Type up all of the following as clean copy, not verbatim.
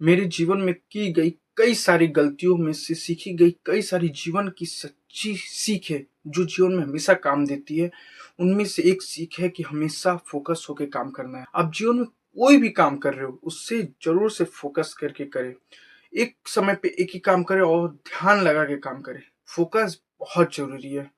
मेरे जीवन में की गई कई सारी गलतियों में से सीखी गई कई सारी जीवन की सच्ची सीख है, जो जीवन में हमेशा काम देती है। उनमें से एक सीख है कि हमेशा फ़ोकस होके काम करना है। आप जीवन में कोई भी काम कर रहे हो, उससे ज़रूर से फ़ोकस करके करें। एक समय पे एक ही काम करें और ध्यान लगा के काम करें। फ़ोकस बहुत ज़रूरी है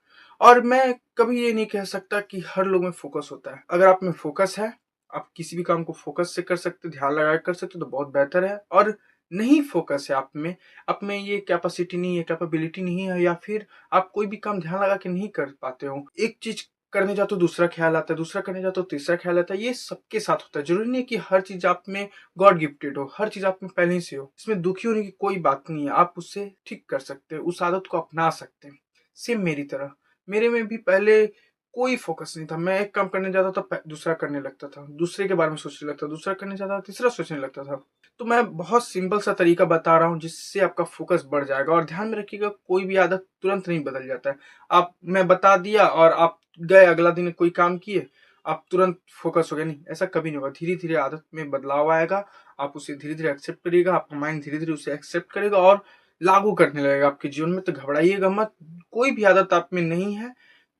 और मैं कभी ये नहीं कह सकता कि हर लोग में फ़ोकस होता है। अगर आप में फ़ोकस है, आप किसी भी काम को फ़ोकस से कर सकते हो, ध्यान लगा के कर सकते हो तो बहुत बेहतर है। और नहीं फ़ोकस है आप में ये कैपेसिटी नहीं है, कैपेबिलिटी नहीं है या फिर आप कोई भी काम ध्यान लगा के नहीं कर पाते हो। एक चीज़ करने जाओ तो दूसरा ख़्याल आता है, दूसरा करने जाओ तो तीसरा ख़्याल आता है। ये सबके साथ होता है। ज़रूरी नहीं है कि हर चीज़ आप में गॉड गिफ्टेड हो, हर चीज़ आप में पहले ही से हो। इसमें दुखी होने की कोई बात नहीं है, आप उससे ठीक कर सकते हैं, उस आदत को अपना सकते हैं। सेम मेरी तरह, मेरे में भी पहले कोई फ़ोकस नहीं था। मैं एक काम करने जाता था, दूसरा करने लगता था, दूसरे के बारे में सोचने लगता था, दूसरा करने जाता था, तीसरा सोचने लगता था। तो मैं बहुत सिंपल सा तरीका बता रहा हूँ जिससे आपका फ़ोकस बढ़ जाएगा और ध्यान में रखिएगा कोई भी आदत तुरंत नहीं बदल जाता है। मैं बता दिया और आप गए अगला दिन कोई काम किए, आप तुरंत फ़ोकस हो गए, नहीं, ऐसा कभी नहीं होगा। धीरे-धीरे आदत में बदलाव आएगा, आप उसे धीरे-धीरे एक्सेप्ट करिएगा, आपका माइंड धीरे-धीरे उसे एक्सेप्ट करेगा और लागू करने लगेगा आपके जीवन में। तो घबराइएगा मत, कोई भी आदत आप में नहीं है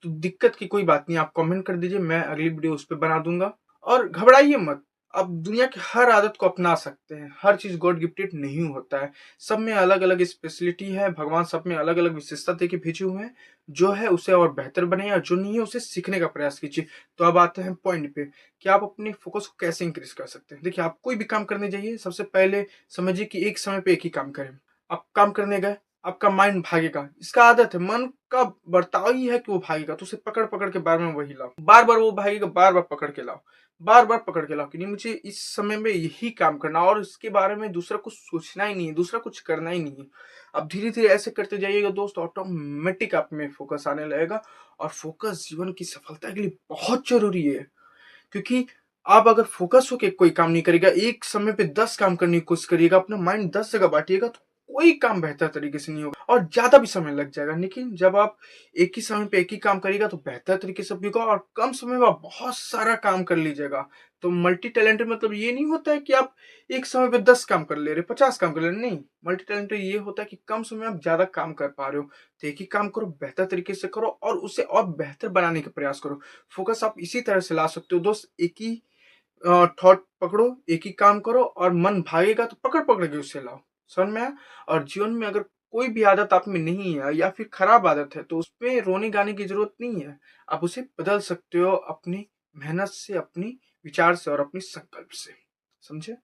तो दिक्कत की कोई बात नहीं। आप कमेंट कर दीजिए, मैं अगली वीडियो उस पे बना दूँगा और घबराइए मत। आप दुनिया की हर आदत को अपना सकते हैं, हर चीज़ गॉड गिफ्टेड नहीं होता है। सब में अलग-अलग स्पेशलिटी है, भगवान सब में अलग-अलग विशेषता देके भेजे हुए हैं। जो है उसे और बेहतर बनाइए और जो नहीं है उसे सीखने का प्रयास कीजिए। तो अब आते हैं पॉइंट पे कि आप अपने फ़ोकस को कैसे इंक्रीज़ कर सकते हैं। देखिए, आप कोई भी काम करने जाइए, सबसे पहले समझिए कि एक समय पे एक ही काम करें। आप काम करने गए, आपका माइंड भागेगा, इसका आदत है, मन का बर्ताव ही है कि वो भागेगा, तो उसे पकड़-पकड़ के बार-बार वही लाओ। बार-बार वो भागेगा, बार-बार पकड़ के लाओ, बार-बार पकड़ के लाओ कि नहीं, मुझे इस समय में यही काम करना और इसके बारे में दूसरा कुछ सोचना ही नहीं है, दूसरा कुछ करना ही नहीं है। अब धीरे-धीरे ऐसे करते जाइएगा दोस्त, ऑटोमेटिक आप में फ़ोकस आने लगेगा और फ़ोकस जीवन की सफलता के लिए बहुत ज़रूरी है। क्योंकि आप अगर फ़ोकस होके कोई काम नहीं करिएगा, एक समय पे 10 काम करने की कोशिश करिएगा, अपना माइंड 10 जगह बाँटिएगा तो कोई काम बेहतर तरीके से नहीं होगा और ज़्यादा भी समय लग जाएगा। लेकिन जब आप एक ही समय पे एक ही काम करिएगा तो बेहतर तरीके से भी होगा और कम समय में आप बहुत सारा काम कर लीजिएगा। तो मल्टी टैलेंटेड मतलब ये नहीं होता है कि आप एक समय पे 10 काम कर ले रहे, 50 काम कर ले रहे, नहीं। मल्टी टैलेंटेड ये होता है कि कम समय में आप ज़्यादा काम कर पा रहे हो। तो एक ही काम करो, बेहतर तरीके से करो और उसे और बेहतर बनाने का प्रयास करो। फ़ोकस आप इसी तरह से ला सकते हो दोस्त, एक ही थॉट पकड़ो, एक ही काम करो और मन भागेगा तो पकड़-पकड़ के उसे लाओ। समझ में आया? और जीवन में अगर कोई भी आदत आप में नहीं है या फिर खराब आदत है तो उसपे रोने-गाने की ज़रूरत नहीं है। आप उसे बदल सकते हो अपनी मेहनत से, अपनी विचार से और अपनी संकल्प से। समझे?